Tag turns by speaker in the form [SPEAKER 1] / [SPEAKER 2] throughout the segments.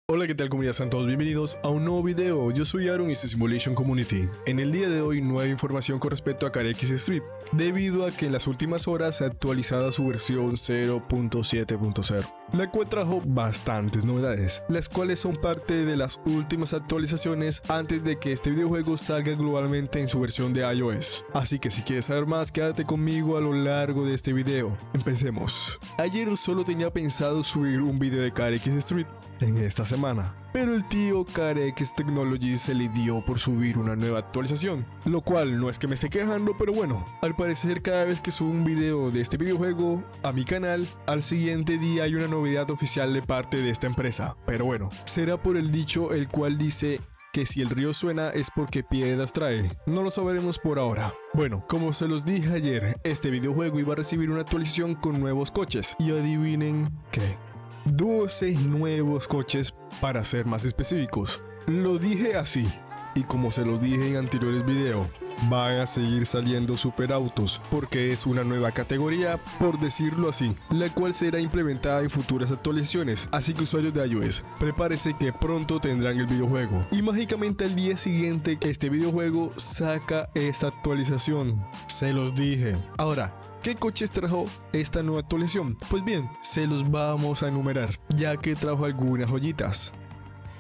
[SPEAKER 1] Hola, ¿qué tal comunidad? Sean todos bienvenidos a un nuevo video. Yo soy Aaron y este es Simulation Community. En el día de hoy no hay información con respecto a CareX Street, debido a que en las últimas horas se ha actualizado su versión 0.7.0, la cual trajo bastantes novedades, las cuales son parte de las últimas actualizaciones antes de que este videojuego salga globalmente en su versión de iOS. Así que si quieres saber más, quédate conmigo a lo largo de este video. Empecemos. Ayer solo tenía pensado subir un video de CareX Street en esta semana, pero el tío CareX Technologies se le dio por subir una nueva actualización, lo cual no es que me esté quejando, pero bueno, al parecer cada vez que subo un video de este videojuego a mi canal, al siguiente día hay una novedad oficial de parte de esta empresa. Pero bueno, será por el dicho el cual dice que si el río suena es porque piedras trae. No lo sabremos por ahora. Bueno, como se los dije ayer, este videojuego iba a recibir una actualización con nuevos coches, y adivinen qué, 12 nuevos coches para ser más específicos. Lo dije así, y como se los dije en anteriores videos, van a seguir saliendo superautos, porque es una nueva categoría, por decirlo así, la cual será implementada en futuras actualizaciones. Así que usuarios de iOS, prepárese que pronto tendrán el videojuego. Y mágicamente al día siguiente este videojuego saca esta actualización. Se los dije. Ahora, ¿qué coches trajo esta nueva actualización? Pues bien, se los vamos a enumerar, ya que trajo algunas joyitas.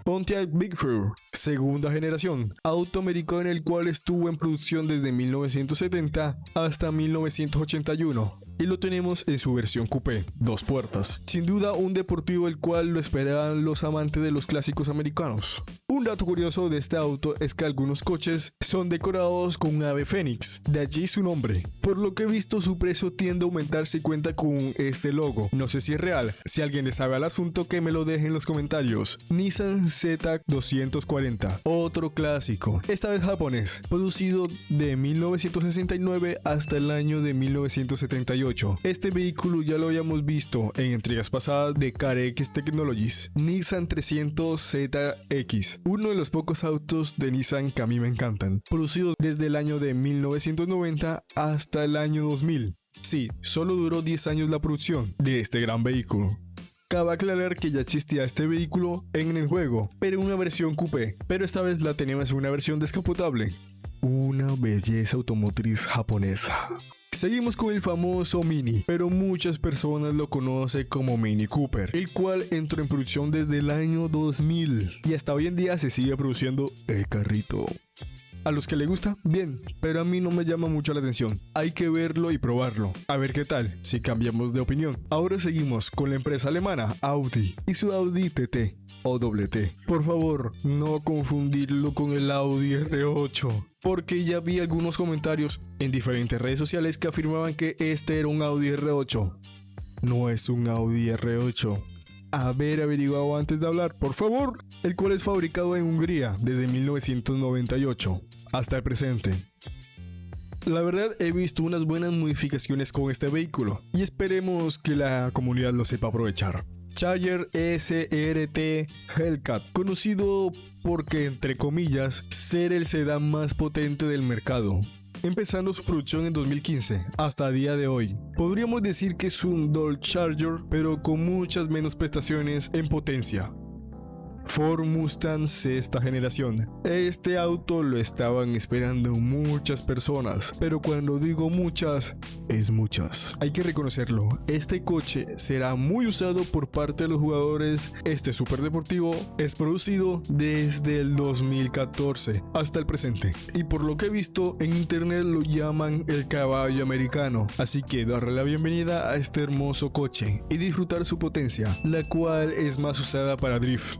[SPEAKER 1] Pontiac Big Sur, segunda generación, auto americano en el cual estuvo en producción desde 1970 hasta 1981. Y lo tenemos en su versión coupé, 2 puertas. Sin duda un deportivo el cual lo esperaban los amantes de los clásicos americanos. Un dato curioso de este auto es que algunos coches son decorados con un ave fénix, de allí su nombre. Por lo que he visto, su precio tiende a aumentar si cuenta con este logo. No sé si es real, si alguien le sabe al asunto que me lo deje en los comentarios. Nissan Z240, otro clásico, esta vez japonés, producido de 1969 hasta el año de 1978. Este vehículo ya lo habíamos visto en entregas pasadas de CareX Technologies. Nissan 300ZX, uno de los pocos autos de Nissan que a mí me encantan, producidos desde el año de 1990 hasta el año 2000. Sí, solo duró 10 años la producción de este gran vehículo. Cabe aclarar que ya existía este vehículo en el juego, pero en una versión coupé, pero esta vez la tenemos en una versión descapotable. Una belleza automotriz japonesa. Seguimos con el famoso Mini, pero muchas personas lo conocen como Mini Cooper, el cual entró en producción desde el año 2000 y hasta hoy en día se sigue produciendo el carrito. A los que le gusta, bien, pero a mí no me llama mucho la atención. Hay que verlo y probarlo, a ver qué tal, si cambiamos de opinión. Ahora seguimos con la empresa alemana Audi y su Audi TT o WT. Por favor, no confundirlo con el Audi R8, porque ya vi algunos comentarios en diferentes redes sociales que afirmaban que este era un Audi R8. No es un Audi R8. Haber averiguado antes de hablar, por favor. El cual es fabricado en Hungría desde 1998 hasta el presente. La verdad, he visto unas buenas modificaciones con este vehículo y esperemos que la comunidad lo sepa aprovechar. Charger SRT Hellcat, conocido porque, entre comillas, ser el sedán más potente del mercado, empezando su producción en 2015 hasta día de hoy. Podríamos decir que es un Dodge Charger, pero con muchas menos prestaciones en potencia. Ford Mustang sexta generación. Este auto lo estaban esperando muchas personas, pero cuando digo muchas, es muchas. Hay que reconocerlo, este coche será muy usado por parte de los jugadores. Este superdeportivo es producido desde el 2014 hasta el presente, y por lo que he visto en internet lo llaman el caballo americano. Así que darle la bienvenida a este hermoso coche y disfrutar su potencia, la cual es más usada para drift.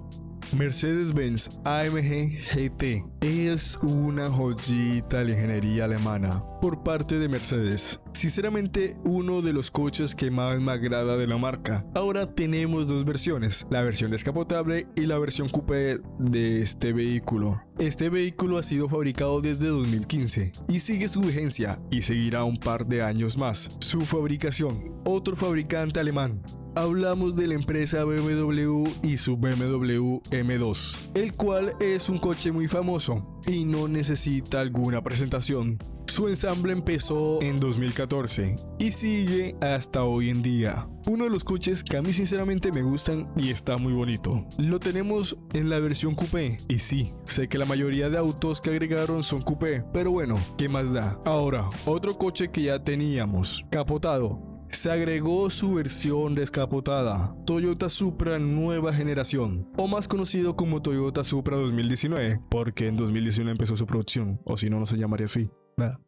[SPEAKER 1] Mercedes-Benz AMG GT es una joyita de la ingeniería alemana por parte de Mercedes. Sinceramente, uno de los coches que más me agrada de la marca. Ahora tenemos dos versiones, la versión descapotable y la versión coupé de este vehículo. Este vehículo ha sido fabricado desde 2015 y sigue su vigencia y seguirá un par de años más. Su fabricación, otro fabricante alemán. Hablamos de la empresa BMW y su BMW M2, el cual es un coche muy famoso y no necesita alguna presentación. Su ensamble empezó en 2014 y sigue hasta hoy en día. Uno de los coches que a mí sinceramente me gustan y está muy bonito. Lo tenemos en la versión coupé y sí, sé que la mayoría de autos que agregaron son coupé, pero bueno, ¿qué más da? Ahora, otro coche que ya teníamos, capotado. Se agregó su versión descapotada, Toyota Supra nueva generación, o más conocido como Toyota Supra 2019, porque en 2019 empezó su producción, o si no, no se llamaría así.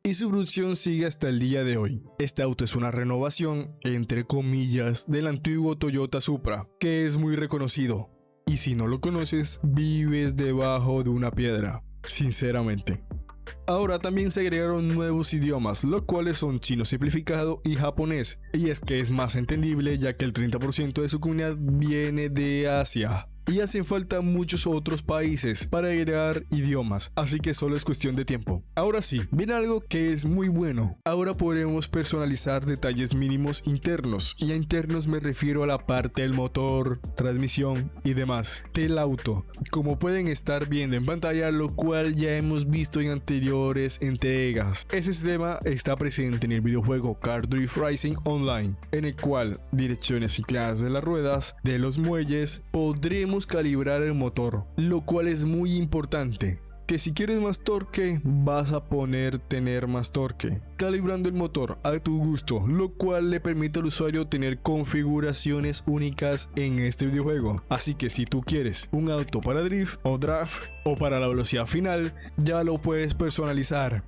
[SPEAKER 1] Y su producción sigue hasta el día de hoy. Este auto es una renovación, entre comillas, del antiguo Toyota Supra, que es muy reconocido. Y si no lo conoces, vives debajo de una piedra, sinceramente. Ahora también se agregaron nuevos idiomas, los cuales son chino simplificado y japonés. Y es que es más entendible ya que el 30% de su comunidad viene de Asia. Y hacen falta muchos otros países para agregar idiomas, así que solo es cuestión de tiempo. Ahora sí, viene algo que es muy bueno. Ahora podremos personalizar detalles mínimos internos, y a internos me refiero a la parte del motor, transmisión y demás del auto, como pueden estar viendo en pantalla, lo cual ya hemos visto en anteriores entregas. Ese sistema está presente en el videojuego Car Drift Racing Online, en el cual direcciones inclinadas de las ruedas, de los muelles, podremos calibrar el motor, lo cual es muy importante, que si quieres más torque vas a tener más torque, calibrando el motor a tu gusto, lo cual le permite al usuario tener configuraciones únicas en este videojuego. Así que si tú quieres un auto para drift o draft o para la velocidad final, ya lo puedes personalizar.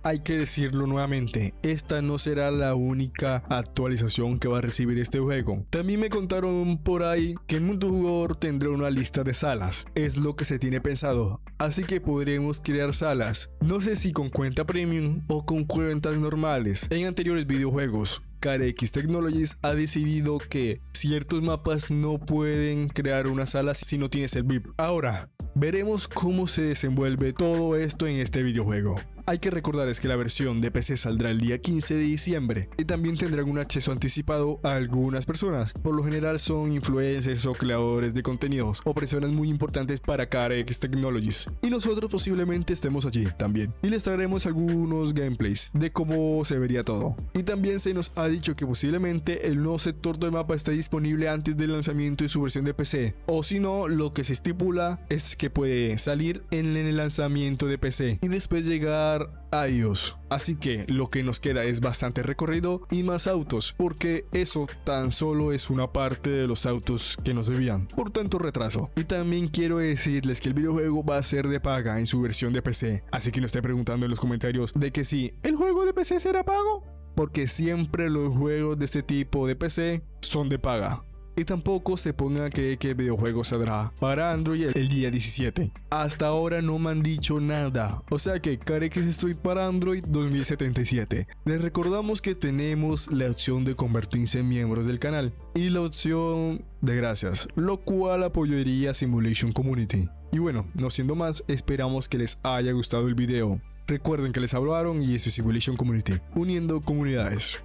[SPEAKER 1] Hay que decirlo nuevamente, esta no será la única actualización que va a recibir este juego. También me contaron por ahí que el multijugador tendrá una lista de salas, es lo que se tiene pensado, así que podremos crear salas, no sé si con cuenta premium o con cuentas normales. En anteriores videojuegos, CarX Technologies ha decidido que ciertos mapas no pueden crear una sala si no tienes el VIP. Ahora, veremos cómo se desenvuelve todo esto en este videojuego. Hay que recordarles que la versión de PC saldrá el día 15 de diciembre y también tendrán un acceso anticipado a algunas personas. Por lo general son influencers o creadores de contenidos o personas muy importantes para CarX Technologies. Y nosotros posiblemente estemos allí también. Y les traeremos algunos gameplays de cómo se vería todo. Y también se nos ha dicho que posiblemente el nuevo sector del mapa esté disponible antes del lanzamiento de su versión de PC. O si no, lo que se estipula es que puede salir en el lanzamiento de PC y después llegar a iOS. Así que lo que nos queda es bastante recorrido y más autos, porque eso tan solo es una parte de los autos que nos debían por tanto retraso. Y también quiero decirles que el videojuego va a ser de paga en su versión de PC, así que no esté preguntando en los comentarios de que si el juego de PC será pago, porque siempre los juegos de este tipo de PC son de paga. Y tampoco se pongan a creer que el videojuego saldrá para Android el día 17. Hasta ahora no me han dicho nada. O sea que CarX Street para Android 2077. Les recordamos que tenemos la opción de convertirse en miembros del canal y la opción de gracias, lo cual apoyaría Simulation Community. Y bueno, no siendo más, esperamos que les haya gustado el video. Recuerden que les hablaron y eso es Simulation Community, uniendo comunidades.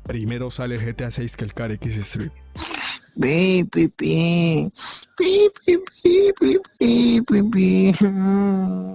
[SPEAKER 1] Primero sale el GTA 6 que el CarX Street.
[SPEAKER 2] Beep, beep, beep. Beep, beep, beep, beep, beep, beep, beep.